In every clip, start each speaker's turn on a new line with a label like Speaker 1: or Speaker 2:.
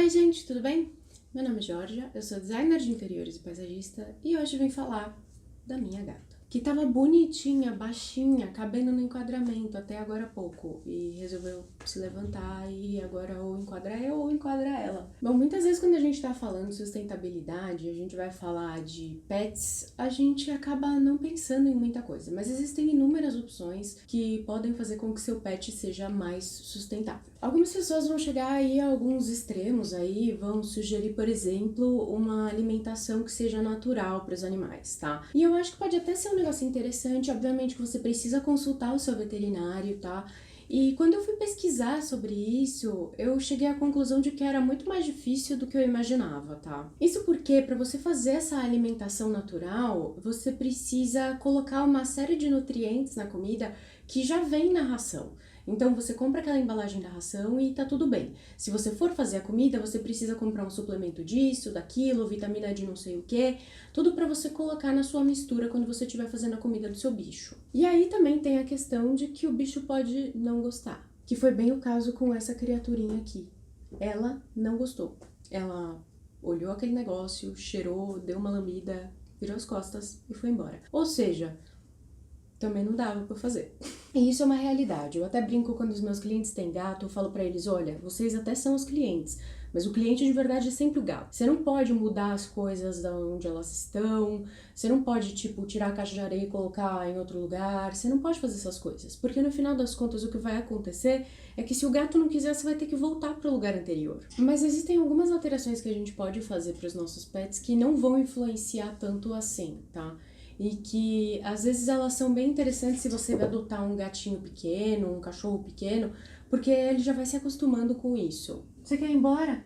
Speaker 1: Oi gente, tudo bem? Meu nome é Georgia, eu sou designer de interiores e paisagista e hoje vim falar da minha gata, que tava bonitinha, baixinha, cabendo no enquadramento até agora há pouco e resolveu se levantar e agora ou enquadra eu ou enquadra ela. Bom, muitas vezes quando a gente tá falando de sustentabilidade, a gente vai falar de pets, a gente acaba não pensando em muita coisa, mas existem inúmeras opções que podem fazer com que seu pet seja mais sustentável. Algumas pessoas vão chegar aí a alguns extremos aí, vão sugerir, por exemplo, uma alimentação que seja natural para os animais, tá? E eu acho que pode até ser um negócio interessante, obviamente que você precisa consultar o seu veterinário, tá? E quando eu fui pesquisar sobre isso, eu cheguei à conclusão de que era muito mais difícil do que eu imaginava, tá? Isso porque, para você fazer essa alimentação natural, você precisa colocar uma série de nutrientes na comida que já vem na ração. Então você compra aquela embalagem da ração e tá tudo bem. Se você for fazer a comida, você precisa comprar um suplemento disso, daquilo, vitamina de não sei o que, tudo para você colocar na sua mistura quando você estiver fazendo a comida do seu bicho. E aí também tem a questão de que o bicho pode não gostar, que foi bem o caso com essa criaturinha aqui. Ela não gostou. Ela olhou aquele negócio, cheirou, deu uma lambida, virou as costas e foi embora. Ou seja, também não dava pra fazer. E isso é uma realidade. Eu até brinco quando os meus clientes têm gato, eu falo pra eles, olha, vocês até são os clientes, mas o cliente de verdade é sempre o gato. Você não pode mudar as coisas da onde elas estão, você não pode, tipo, tirar a caixa de areia e colocar em outro lugar, você não pode fazer essas coisas, porque no final das contas o que vai acontecer é que se o gato não quiser, você vai ter que voltar pro lugar anterior. Mas existem algumas alterações que a gente pode fazer pros nossos pets que não vão influenciar tanto assim, tá? E que às vezes elas são bem interessantes se você vai adotar um gatinho pequeno, um cachorro pequeno, porque ele já vai se acostumando com isso. Você quer ir embora?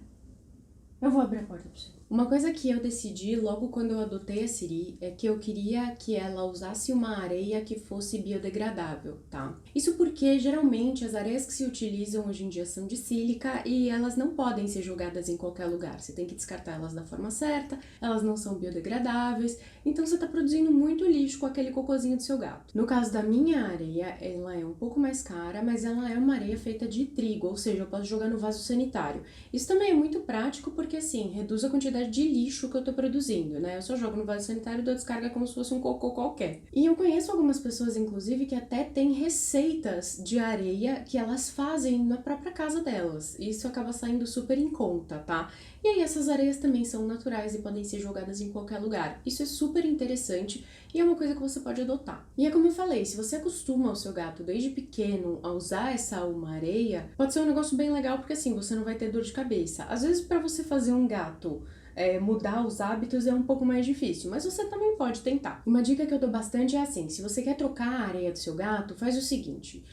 Speaker 1: Eu vou abrir a porta pra você. Uma coisa que eu decidi logo quando eu adotei a Siri é que eu queria que ela usasse uma areia que fosse biodegradável, tá? Isso porque geralmente as areias que se utilizam hoje em dia são de sílica e elas não podem ser jogadas em qualquer lugar. Você tem que descartar elas da forma certa, elas não são biodegradáveis, então você tá produzindo muito lixo com aquele cocôzinho do seu gato. No caso da minha areia, ela é um pouco mais cara, mas ela é uma areia feita de trigo, ou seja, eu posso jogar no vaso sanitário. Isso também é muito prático porque assim, reduz a quantidade de lixo que eu tô produzindo, né? Eu só jogo no vaso sanitário e dou descarga como se fosse um cocô qualquer. E eu conheço algumas pessoas, inclusive, que até têm receitas de areia que elas fazem na própria casa delas. E isso acaba saindo super em conta, tá? E aí essas areias também são naturais e podem ser jogadas em qualquer lugar. Isso é super interessante e é uma coisa que você pode adotar. E é como eu falei, se você acostuma o seu gato desde pequeno a usar essa uma areia, pode ser um negócio bem legal porque assim, você não vai ter dor de cabeça. Às vezes para você fazer um gato mudar os hábitos é um pouco mais difícil, mas você também pode tentar. Uma dica que eu dou bastante é assim, se você quer trocar a areia do seu gato, faz o seguinte,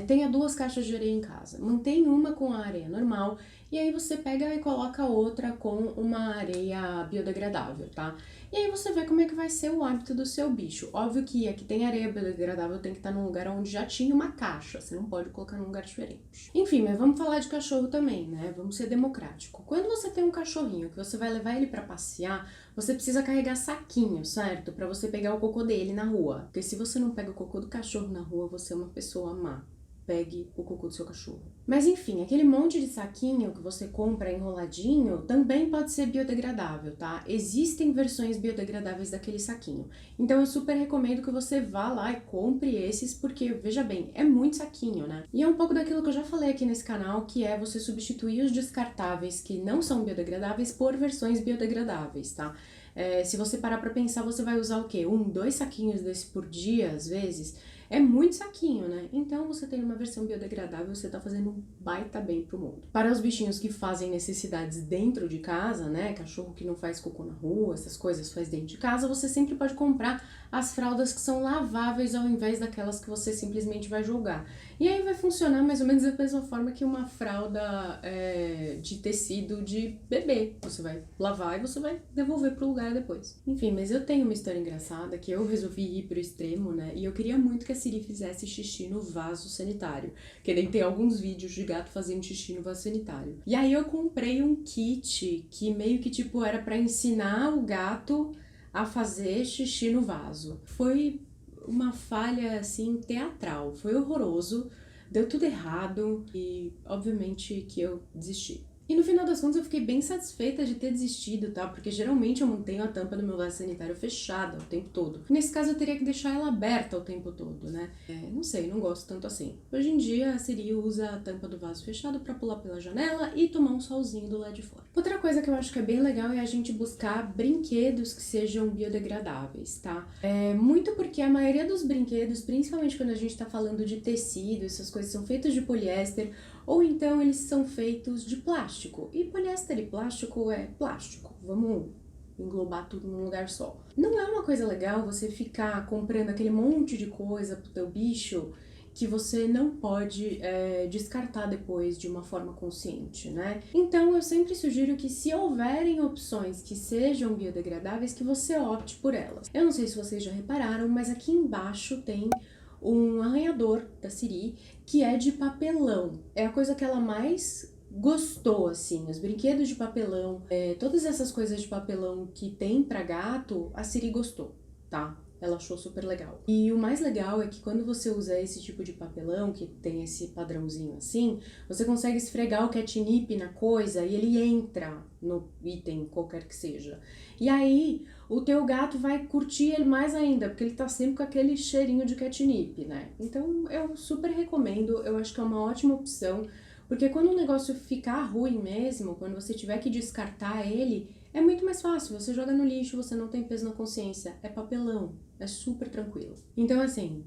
Speaker 1: tenha 2 caixas de areia em casa, mantém uma com a areia normal e aí você pega e coloca outra com uma areia biodegradável, tá? E aí você vê como é que vai ser o hábito do seu bicho. Óbvio que aqui tem areia biodegradável, tem que estar num lugar onde já tinha uma caixa, você não pode colocar num lugar diferente. Enfim, mas vamos falar de cachorro também, né? Vamos ser democrático. Quando você tem um cachorrinho que você vai levar ele pra passear, você precisa carregar saquinho, certo? Pra você pegar o cocô dele na rua. Porque se você não pega o cocô do cachorro na rua, você é uma pessoa má. Pegue o cocô do seu cachorro. Mas enfim, aquele monte de saquinho que você compra enroladinho também pode ser biodegradável, tá? Existem versões biodegradáveis daquele saquinho. Então eu super recomendo que você vá lá e compre esses, porque, veja bem, é muito saquinho, né? E é um pouco daquilo que eu já falei aqui nesse canal, que é você substituir os descartáveis que não são biodegradáveis por versões biodegradáveis, tá? Se você parar pra pensar, você vai usar o quê? 2 saquinhos desse por dia, às vezes? É muito saquinho, né? Então você tem uma versão biodegradável, você tá fazendo um baita bem pro mundo. Para os bichinhos que fazem necessidades dentro de casa, né? Cachorro que não faz cocô na rua, essas coisas faz dentro de casa, você sempre pode comprar as fraldas que são laváveis ao invés daquelas que você simplesmente vai jogar. E aí vai funcionar mais ou menos da mesma forma que uma fralda de tecido de bebê. Você vai lavar e você vai devolver pro lugar depois. Enfim, mas eu tenho uma história engraçada que eu resolvi ir pro extremo, né? E eu queria muito que a Siri fizesse xixi no vaso sanitário. Que nem tem alguns vídeos de gato fazendo xixi no vaso sanitário. E aí eu comprei um kit que meio que tipo era pra ensinar o gato a fazer xixi no vaso. Foi uma falha assim teatral, foi horroroso, deu tudo errado e obviamente que eu desisti. E no final das contas eu fiquei bem satisfeita de ter desistido, tá? Porque geralmente eu mantenho a tampa do meu vaso sanitário fechada o tempo todo. Nesse caso eu teria que deixar ela aberta o tempo todo, né? Não sei, não gosto tanto assim. Hoje em dia a Siri usa a tampa do vaso fechado pra pular pela janela e tomar um solzinho do lado de fora. Outra coisa que eu acho que é bem legal é a gente buscar brinquedos que sejam biodegradáveis, tá? Muito porque a maioria dos brinquedos, principalmente quando a gente tá falando de tecido, essas coisas são feitas de poliéster, ou então eles são feitos de plástico. E poliéster e plástico é plástico. Vamos englobar tudo num lugar só. Não é uma coisa legal você ficar comprando aquele monte de coisa pro teu bicho que você não pode descartar depois de uma forma consciente, né? Então eu sempre sugiro que, se houverem opções que sejam biodegradáveis, que você opte por elas. Eu não sei se vocês já repararam, mas aqui embaixo tem um arranhador da Siri que é de papelão. É a coisa que ela mais gostou, assim, os brinquedos de papelão, todas essas coisas de papelão que tem pra gato, a Siri gostou, tá? Ela achou super legal. E o mais legal é que quando você usa esse tipo de papelão, que tem esse padrãozinho assim, você consegue esfregar o catnip na coisa e ele entra no item, qualquer que seja. E aí, o teu gato vai curtir ele mais ainda, porque ele tá sempre com aquele cheirinho de catnip, né? Então, eu super recomendo, eu acho que é uma ótima opção, porque quando um negócio ficar ruim mesmo, quando você tiver que descartar ele, é muito mais fácil, você joga no lixo, você não tem peso na consciência, é papelão, é super tranquilo. Então, assim,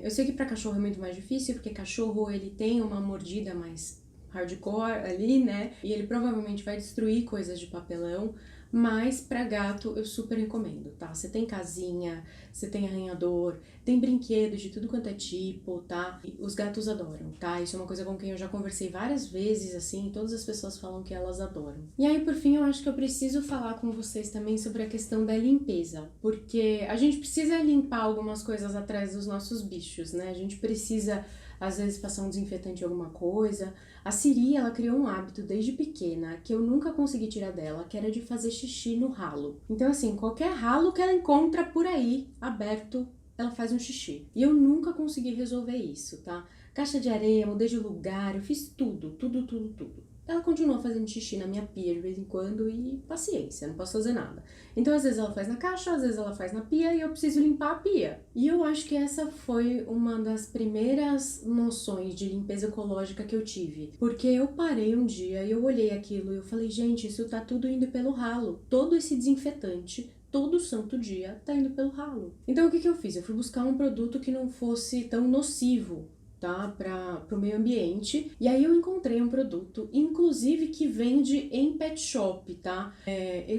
Speaker 1: eu sei que pra cachorro é muito mais difícil, porque cachorro, ele tem uma mordida mais hardcore ali, né? E ele provavelmente vai destruir coisas de papelão, mas pra gato eu super recomendo, tá? Você tem casinha, você tem arranhador, tem brinquedos de tudo quanto é tipo, tá? E os gatos adoram, tá? Isso é uma coisa com quem eu já conversei várias vezes, assim, e todas as pessoas falam que elas adoram. E aí, por fim, eu acho que eu preciso falar com vocês também sobre a questão da limpeza, porque a gente precisa limpar algumas coisas atrás dos nossos bichos, né? A gente precisa, às vezes, passar um desinfetante em alguma coisa. A Siri, ela criou um hábito desde pequena que eu nunca consegui tirar dela, que era de fazer xixi no ralo. Então, assim, qualquer ralo que ela encontra por aí, aberto, ela faz um xixi. E eu nunca consegui resolver isso, tá? Caixa de areia, mudei de lugar, eu fiz tudo, tudo, tudo, tudo. Ela continua fazendo xixi na minha pia de vez em quando e paciência, não posso fazer nada. Então, às vezes ela faz na caixa, às vezes ela faz na pia e eu preciso limpar a pia. E eu acho que essa foi uma das primeiras noções de limpeza ecológica que eu tive. Porque eu parei um dia e eu olhei aquilo e eu falei, gente, isso tá tudo indo pelo ralo. Todo esse desinfetante, todo santo dia, tá indo pelo ralo. Então, o que eu fiz? Eu fui buscar um produto que não fosse tão nocivo, tá, para o meio ambiente. E aí eu encontrei um produto, inclusive, que vende em pet shop, tá?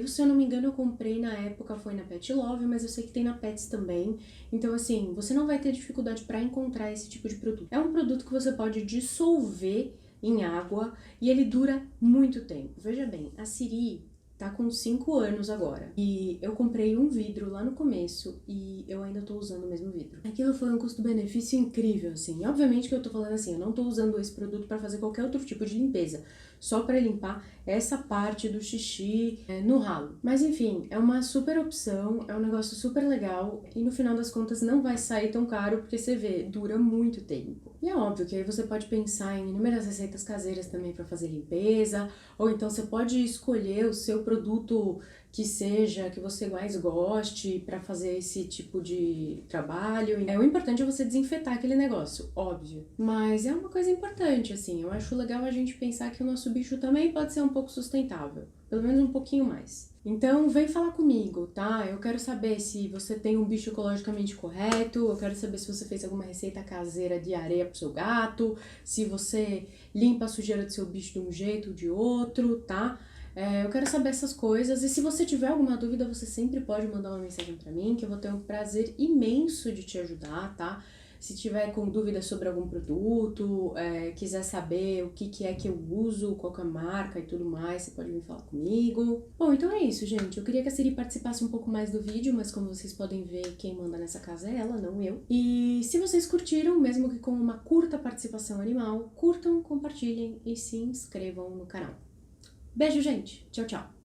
Speaker 1: Se eu não me engano, eu comprei na época, foi na Pet Love, mas eu sei que tem na Pets também. Então, assim, você não vai ter dificuldade para encontrar esse tipo de produto. É um produto que você pode dissolver em água e ele dura muito tempo. Veja bem, a Siri tá com 5 anos agora. E eu comprei um vidro lá no começo e eu ainda tô usando o mesmo vidro. Aquilo foi um custo-benefício incrível, assim. Obviamente que eu tô falando assim, eu não tô usando esse produto pra fazer qualquer outro tipo de limpeza. Só pra limpar essa parte do xixi no ralo. Mas enfim, é uma super opção, é um negócio super legal e no final das contas não vai sair tão caro porque você vê, dura muito tempo. E é óbvio que aí você pode pensar em inúmeras receitas caseiras também pra fazer limpeza, ou então você pode escolher o seu produto que seja, que você mais goste para fazer esse tipo de trabalho. O importante é você desinfetar aquele negócio, óbvio. Mas é uma coisa importante, assim, eu acho legal a gente pensar que o nosso bicho também pode ser um pouco sustentável, pelo menos um pouquinho mais. Então vem falar comigo, tá? Eu quero saber se você tem um bicho ecologicamente correto, eu quero saber se você fez alguma receita caseira de areia pro seu gato, se você limpa a sujeira do seu bicho de um jeito ou de outro, tá? Eu quero saber essas coisas e se você tiver alguma dúvida, você sempre pode mandar uma mensagem pra mim, que eu vou ter um prazer imenso de te ajudar, tá? Se tiver com dúvidas sobre algum produto, quiser saber o que é que eu uso, qual que é a marca e tudo mais, você pode vir falar comigo. Bom, então é isso, gente. Eu queria que a Siri participasse um pouco mais do vídeo, mas como vocês podem ver, quem manda nessa casa é ela, não eu. E se vocês curtiram, mesmo que com uma curta participação animal, curtam, compartilhem e se inscrevam no canal. Beijo, gente. Tchau, tchau.